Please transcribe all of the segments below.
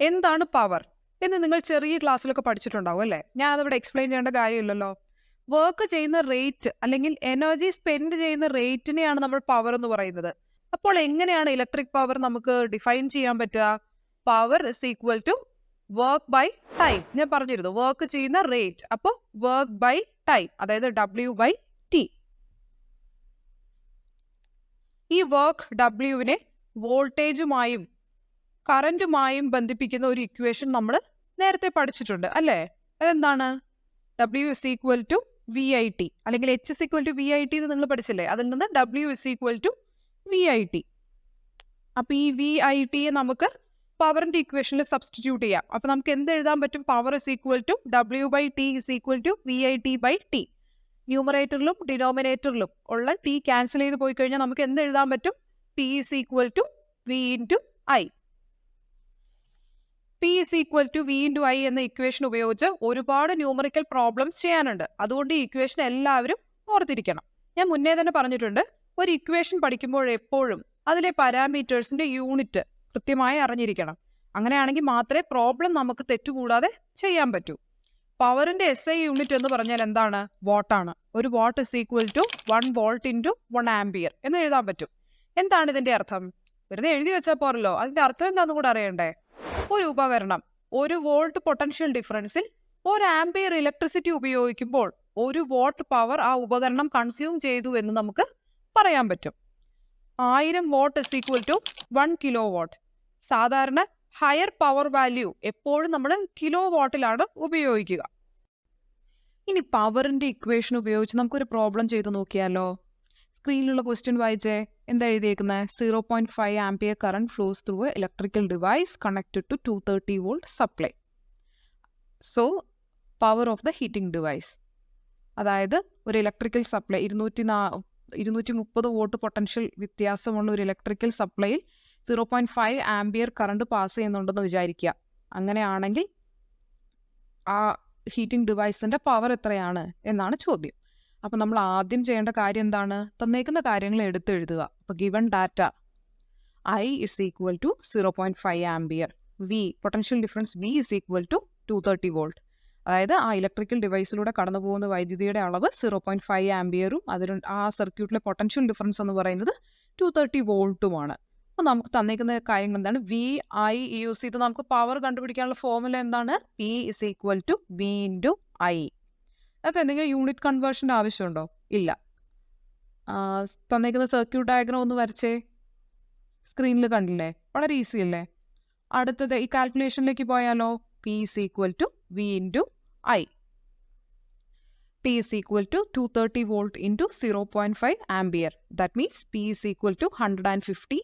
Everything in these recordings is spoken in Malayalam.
എന്താണ് പവർ എന്ന് നിങ്ങൾ ചെറിയ ക്ലാസ്സിലൊക്കെ പഠിച്ചിട്ടുണ്ടാവും അല്ലേ? ഞാൻ അതിവിടെ എക്സ്പ്ലെയിൻ ചെയ്യേണ്ട കാര്യമില്ലല്ലോ. വർക്ക് ചെയ്യുന്ന റേറ്റ് അല്ലെങ്കിൽ എനർജി സ്പെൻഡ് ചെയ്യുന്ന റേറ്റിനെയാണ് നമ്മൾ പവർ എന്ന് പറയുന്നത്. അപ്പോൾ എങ്ങനെയാണ് ഇലക്ട്രിക് പവർ നമുക്ക് ഡിഫൈൻ ചെയ്യാൻ പറ്റുക? Power is equal to work by time. ഞാൻ പറഞ്ഞിരുന്നു വർക്ക് ചെയ്യുന്ന റേറ്റ്. അപ്പോൾ വർക്ക് ബൈ ടൈം, അതായത് W/T. ഈ വർക്ക് ഡബ്ല്യുവിനെ വോൾട്ടേജുമായും കറന്റുമായും ബന്ധിപ്പിക്കുന്ന ഒരു ഇക്വേഷൻ നമ്മൾ നേരത്തെ പഠിച്ചിട്ടുണ്ട് അല്ലേ? അതെന്താണ്? W is equal to VIT, അല്ലെങ്കിൽ H is equal to VIT എന്ന് നിങ്ങൾ പഠിച്ചില്ലേ? അതിൽ നിന്ന് W is equal to VIT. അപ്പൊ ഈ VIT യെ നമുക്ക് പവറിന്റെ ഇക്വേഷനിൽ സബ്സ്റ്റിറ്റ്യൂട്ട് ചെയ്യാം. അപ്പൊ നമുക്ക് എന്ത് എഴുതാൻ പറ്റും? Power is equal to W/T is equal to VIT/T. ന്യൂമറേറ്ററിലും ഡിനോമിനേറ്ററിലും ഉള്ള T ക്യാൻസൽ ചെയ്ത് പോയി കഴിഞ്ഞാൽ നമുക്ക് എന്ത് എഴുതാൻ പറ്റും? P is equal to V/I. P is equal to V/I എന്ന ഇക്വേഷൻ ഉപയോഗിച്ച് ഒരുപാട് ന്യൂമറിക്കൽ പ്രോബ്ലംസ് ചെയ്യാനുണ്ട്. അതുകൊണ്ട് ഈ ഇക്വേഷൻ എല്ലാവരും ഓർത്തിരിക്കണം. ഞാൻ മുന്നേ തന്നെ പറഞ്ഞിട്ടുണ്ട്, ഒരു ഇക്വേഷൻ പഠിക്കുമ്പോൾ എപ്പോഴും അതിലെ പാരാമീറ്റേഴ്സിന്റെ യൂണിറ്റ് കൃത്യമായി അറിഞ്ഞിരിക്കണം. അങ്ങനെയാണെങ്കിൽ മാത്രമേ പ്രോബ്ലം നമുക്ക് തെറ്റുകൂടാതെ ചെയ്യാൻ പറ്റൂ. പവറിന്റെ SI യൂണിറ്റ് എന്ന് പറഞ്ഞാൽ എന്താണ്? വാട്ടാണ്. ഒരു watt is equal to 1 volt into 1 ampere എന്ന് എഴുതാൻ പറ്റും. എന്താണ് ഇതിന്റെ അർത്ഥം? വെറുതെ എഴുതി വെച്ചാൽ പോരല്ലോ, അതിന്റെ അർത്ഥം എന്താണെന്ന് കൂടെ അറിയണ്ടേ? ഒരു ഉപകരണം 1 വോൾട്ട് പൊട്ടൻഷ്യൽ ഡിഫറൻസിൽ 1 ആംപിയർ ഇലക്ട്രിസിറ്റി ഉപയോഗിക്കുമ്പോൾ 1 വാട്ട് പവർ ആ ഉപകരണം കൺസ്യൂം ചെയ്തു എന്ന് നമുക്ക് പറയാൻ പറ്റും. 1000 watt is equal to 1 kilowatt. സാധാരണ ഹയർ പവർ വാല്യൂ എപ്പോഴും നമ്മൾ കിലോ വാട്ടിലാണ് ഉപയോഗിക്കുക. ഇനി പവറിന്റെ ഇക്വേഷൻ ഉപയോഗിച്ച് നമുക്കൊരു പ്രോബ്ലം ചെയ്ത് നോക്കിയാലോ? സ്ക്രീനിലുള്ള ക്വസ്റ്റ്യൻ വായിച്ചേ. എന്താ എഴുതിയേക്കുന്നത്? 0.5 ampere current flows through a electrical device connected to 230 volt supply. So power of the heating device, അതായത് ഒരു ഇലക്ട്രിക്കൽ സപ്ലൈ 230 വോൾട്ട് പൊട്ടൻഷ്യൽ വ്യത്യാസമുള്ള ഒരു ഇലക്ട്രിക്കൽ സപ്ലൈയിൽ 0.5 ആംപിയർ കറണ്ട് പാസ് ചെയ്യുന്നുണ്ടെന്ന് വിചാരിക്കുക. അങ്ങനെയാണെങ്കിൽ ആ ഹീറ്റിംഗ് ഡിവൈസിന്റെ പവർ എത്രയാണ് എന്നാണ് ചോദ്യം. അപ്പം നമ്മൾ ആദ്യം ചെയ്യേണ്ട കാര്യം എന്താണ്? തന്നേക്കുന്ന കാര്യങ്ങൾ എടുത്തെഴുതുക. അപ്പോൾ given data I is equal to 0.5 ampere, potential difference V is equal to 230 volt. അതായത് ആ ഇലക്ട്രിക്കൽ ഡിവൈസിലൂടെ കടന്നു പോകുന്ന വൈദ്യുതിയുടെ അളവ് 0.5 ആംപിയറും ആ സർക്യൂട്ടിലെ പൊട്ടൻഷ്യൽ ഡിഫറൻസ് എന്ന് പറയുന്നത് 230 വോൾട്ടുമാണ്. അപ്പോൾ നമുക്ക് തന്നേക്കുന്ന കാര്യങ്ങൾ എന്താണ്? VI യൂസ് ചെയ്ത് നമുക്ക് പവർ കണ്ടുപിടിക്കാനുള്ള ഫോർമുല എന്താണ്? P is equal to V/I. അത് എന്തെങ്കിലും യൂണിറ്റ് കൺവേർഷൻ്റെ ആവശ്യമുണ്ടോ? ഇല്ല. തന്നേക്കുന്ന സർക്യൂട്ട് ഡയഗ്രം ഒന്ന് വരച്ചേ. സ്ക്രീനിൽ കണ്ടില്ലേ? വളരെ ഈസി അല്ലേ? അടുത്തത് ഈ കാൽക്കുലേഷനിലേക്ക് പോയാലോ? P is equal to V/I. P is equal to 230 volt into 0.5 ampere. That means P is equal to 150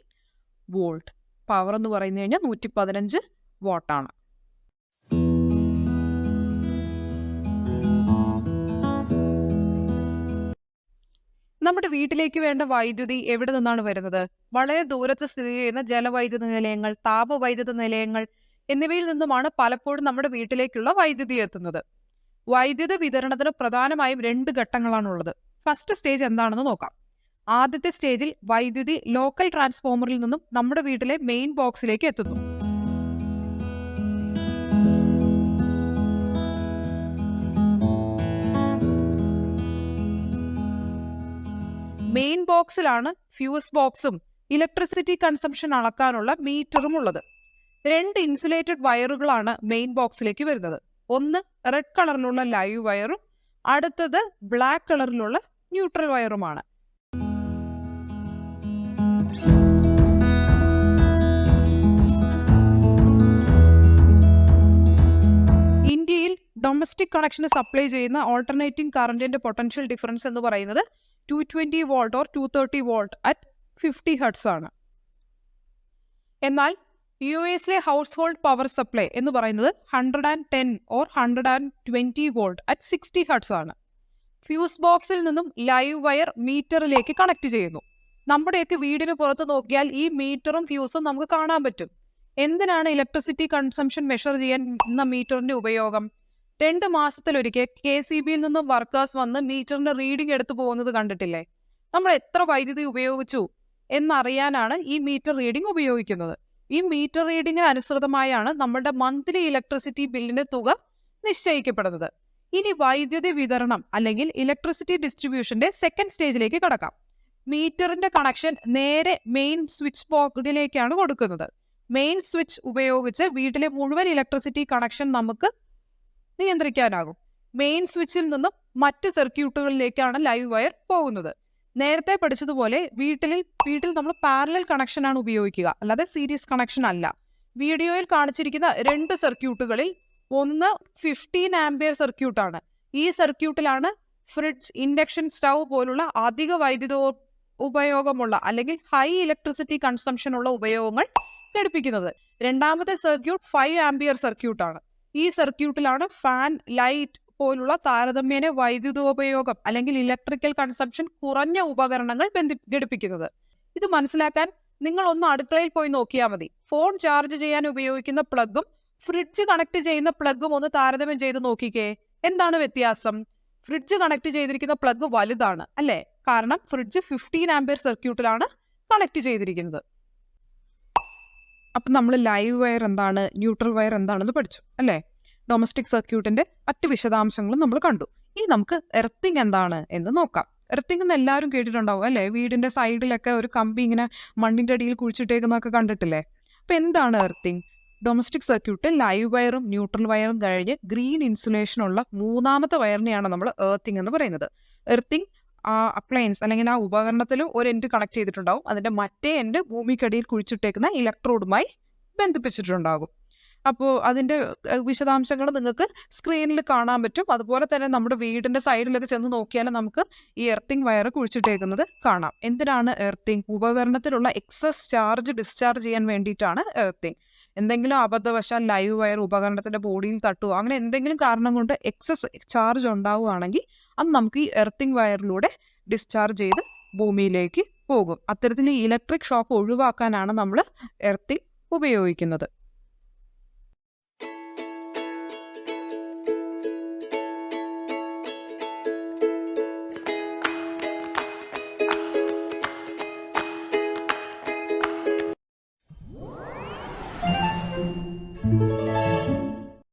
volt. Power എന്ന് പറഞ്ഞു കഴിഞ്ഞാൽ 115 വാട്ടാണ്. നമ്മുടെ വീട്ടിലേക്ക് വേണ്ട വൈദ്യുതി എവിടെ നിന്നാണ് വരുന്നത്? വളരെ ദൂരത്ത് സ്ഥിതി ചെയ്യുന്ന ജലവൈദ്യുത നിലയങ്ങൾ, താപവൈദ്യുത നിലയങ്ങൾ എന്നിവയിൽ നിന്നുമാണ് പലപ്പോഴും നമ്മുടെ വീട്ടിലേക്കുള്ള വൈദ്യുതി എത്തുന്നത്. വൈദ്യുത വിതരണത്തിന് പ്രധാനമായും 2 ഘട്ടങ്ങളാണുള്ളത്. ഫസ്റ്റ് സ്റ്റേജ് എന്താണെന്ന് നോക്കാം. ആദ്യത്തെ സ്റ്റേജിൽ വൈദ്യുതി ലോക്കൽ ട്രാൻസ്ഫോമറിൽ നിന്നും നമ്മുടെ വീട്ടിലെ മെയിൻ ബോക്സിലേക്ക് എത്തുന്നു. മെയിൻ ബോക്സിലാണ് ഫ്യൂസ് ബോക്സും ഇലക്ട്രിസിറ്റി കൺസംഷൻ അളക്കാനുള്ള മീറ്ററും ഉള്ളത്. 2 ഇൻസുലേറ്റഡ് വയറുകളാണ് മെയിൻ ബോക്സിലേക്ക് വരുന്നത്. ഒന്ന് റെഡ് കളറിലുള്ള ലൈവ് വയറും അടുത്തത് ബ്ലാക്ക് കളറിലുള്ള ന്യൂട്രൽ വയറുമാണ്. ഇന്ത്യയിൽ ഡൊമസ്റ്റിക് കണക്ഷന് സപ്ലൈ ചെയ്യുന്ന ഓൾട്ടർനേറ്റിംഗ് കറന്റിന്റെ പൊട്ടൻഷ്യൽ ഡിഫറൻസ് എന്ന് പറയുന്നത് 220 volt or 230 volt at 50 hertz ആണ്. എന്നാൽ US house hold power supply എന്ന് പറയുന്നത് 110 ഓർ 120 വോൾട്ട് അറ്റ് 60 ഹെർട്സ് ആണ്. ഫ്യൂസ് ബോക്സിൽ നിന്നും ലൈവ് വയർ മീറ്ററിലേക്ക് കണക്ട് ചെയ്യുന്നു. നമ്മുടെയൊക്കെ വീടിന് പുറത്ത് നോക്കിയാൽ ഈ മീറ്ററും ഫ്യൂസും നമുക്ക് കാണാൻ പറ്റും. എന്തിനാണ് ഇലക്ട്രിസിറ്റി കൺസംഷൻ മെഷർ ചെയ്യാൻ എന്ന മീറ്ററിന്റെ ഉപയോഗം? 2 മാസത്തിലൊരിക്കൽ KCBയിൽ നിന്നും വർക്കേഴ്സ് വന്ന് മീറ്ററിന്റെ റീഡിംഗ് എടുത്തു പോകുന്നത് കണ്ടിട്ടില്ലേ? നമ്മൾ എത്ര വൈദ്യുതി ഉപയോഗിച്ചു എന്നറിയാനാണ് ഈ മീറ്റർ റീഡിംഗ് ഉപയോഗിക്കുന്നത്. ഈ മീറ്റർ റീഡിങ്ങിന് അനുസൃതമായാണ് നമ്മുടെ മന്ത്ലി ഇലക്ട്രിസിറ്റി ബില്ലിന്റെ തുക നിശ്ചയിക്കപ്പെടുന്നത്. ഇനി വൈദ്യുതി വിതരണം അല്ലെങ്കിൽ ഇലക്ട്രിസിറ്റി ഡിസ്ട്രിബ്യൂഷന്റെ സെക്കൻഡ് സ്റ്റേജിലേക്ക് കടക്കാം. മീറ്ററിന്റെ കണക്ഷൻ നേരെ മെയിൻ സ്വിച്ച് ബോർഡിലേക്കാണ് കൊടുക്കുന്നത്. മെയിൻ സ്വിച്ച് ഉപയോഗിച്ച് വീട്ടിലെ മുഴുവൻ ഇലക്ട്രിസിറ്റി കണക്ഷൻ നമുക്ക് നിയന്ത്രിക്കാനാകും. മെയിൻ സ്വിച്ചിൽ നിന്നും മറ്റ് സർക്യൂട്ടുകളിലേക്കാണ് ലൈവ് വയർ പോകുന്നത്. നേരത്തെ പഠിച്ചതുപോലെ വീട്ടിൽ നമ്മൾ പാരലൽ കണക്ഷൻ ആണ് ഉപയോഗിക്കുക, അല്ലാതെ സീരീസ് കണക്ഷൻ അല്ല. വീഡിയോയിൽ കാണിച്ചിരിക്കുന്ന 2 സർക്യൂട്ടുകളിൽ ഒന്ന് 15 ആംപിയർ സർക്യൂട്ടാണ്. ഈ സർക്യൂട്ടിലാണ് ഫ്രിഡ്ജ്, ഇൻഡക്ഷൻ സ്റ്റൗ പോലുള്ള അധിക വൈദ്യുത ഉപയോഗമുള്ള അല്ലെങ്കിൽ ഹൈ ഇലക്ട്രിസിറ്റി കൺസംഷൻ ഉള്ള ഉപയോഗങ്ങൾ ഘടിപ്പിക്കുന്നത്. രണ്ടാമത്തെ സർക്യൂട്ട് 5 ആംപിയർ സർക്യൂട്ടാണ്. ഈ സർക്യൂട്ടിലാണ് ഫാൻ, ലൈറ്റ് പോലുള്ള താരതമ്യേന വൈദ്യുതോപയോഗം അല്ലെങ്കിൽ ഇലക്ട്രിക്കൽ കൺസംഷൻ കുറഞ്ഞ ഉപകരണങ്ങൾ ഘടിപ്പിക്കുന്നത്. ഇത് മനസ്സിലാക്കാൻ നിങ്ങൾ ഒന്ന് അടുക്കളയിൽ പോയി നോക്കിയാൽ മതി. ഫോൺ ചാർജ് ചെയ്യാൻ ഉപയോഗിക്കുന്ന പ്ലഗും ഫ്രിഡ്ജ് കണക്ട് ചെയ്യുന്ന പ്ലഗും ഒന്ന് താരതമ്യം ചെയ്ത് നോക്കിക്കേ. എന്താണ് വ്യത്യാസം? ഫ്രിഡ്ജ് കണക്ട് ചെയ്തിരിക്കുന്ന പ്ലഗ് വലുതാണ് അല്ലേ? കാരണം ഫ്രിഡ്ജ് 15 ആംപിയർ സർക്യൂട്ടിലാണ് കണക്ട് ചെയ്തിരിക്കുന്നത്. അപ്പം നമ്മൾ ലൈവ് വയർ എന്താണ്, ന്യൂട്രൽ വയർ എന്താണെന്ന് പഠിച്ചു അല്ലേ? ഡൊമസ്റ്റിക് സർക്യൂട്ടിന്റെ മറ്റ് വിശദാംശങ്ങളും നമ്മൾ കണ്ടു. ഇനി നമുക്ക് എർത്തിങ് എന്താണ് എന്ന് നോക്കാം. എർത്തിങ് എന്ന് എല്ലാവരും കേട്ടിട്ടുണ്ടാവും അല്ലേ? വീടിന്റെ സൈഡിലൊക്കെ ഒരു കമ്പി ഇങ്ങനെ മണ്ണിന്റെ അടിയിൽ കുഴിച്ചിട്ടേക്കുന്നൊക്കെ കണ്ടിട്ടില്ലേ? അപ്പം എന്താണ് എർത്തിങ്? ഡൊമസ്റ്റിക് സർക്യൂട്ട് ലൈവ് വയറും ന്യൂട്രൽ വയറും കഴിഞ്ഞ് ഗ്രീൻ ഇൻസുലേഷൻ ഉള്ള മൂന്നാമത്തെ വയറിനെയാണ് നമ്മൾ എർത്തിങ് എന്ന് പറയുന്നത്. എർത്തിങ് അപ്ലയൻസ് അല്ലെങ്കിൽ ആ ഉപകരണത്തിൽ ഒരു എൻഡ് കണക്ട് ചെയ്തിട്ടുണ്ടാവും. അതിന്റെ മറ്റേ എൻഡ് ഭൂമിക്കടിയിൽ കുഴിച്ചിട്ടേക്കുന്ന ഇലക്ട്രോഡുമായി ബന്ധിപ്പിച്ചിട്ടുണ്ടാകും. അപ്പോൾ അതിന്റെ വിശദാംശങ്ങൾ നിങ്ങൾക്ക് സ്ക്രീനിൽ കാണാൻ പറ്റും. അതുപോലെ തന്നെ നമ്മുടെ വീടിന്റെ സൈഡിലൊക്കെ ചെന്ന് നോക്കിയാൽ നമുക്ക് ഈ എർത്തിങ് വയർ കുഴിച്ചിട്ടേക്കുന്നത് കാണാം. എന്തിനാണ് എർത്തിങ്? ഉപകരണത്തിലുള്ള എക്സസ് ചാർജ് ഡിസ്ചാർജ് ചെയ്യാൻ വേണ്ടിയിട്ടാണ് എർത്തിങ്. എന്തെങ്കിലും അബദ്ധവശാൽ ലൈവ് വയർ ഉപകരണത്തിന്റെ ബോഡിയിൽ തട്ടുകയോ അങ്ങനെ എന്തെങ്കിലും കാരണം കൊണ്ട് എക്സസ് ചാർജ് ഉണ്ടാവുകയാണെങ്കിൽ അത് നമുക്ക് ഈ എർത്തിങ് വയറിലൂടെ ഡിസ്ചാർജ് ചെയ്ത് ഭൂമിയിലേക്ക് പോകും. അത്തരത്തിൽ ഈ ഇലക്ട്രിക് ഷോക്ക് ഒഴിവാക്കാനാണ് നമ്മൾ എർത്തിങ് ഉപയോഗിക്കുന്നത്.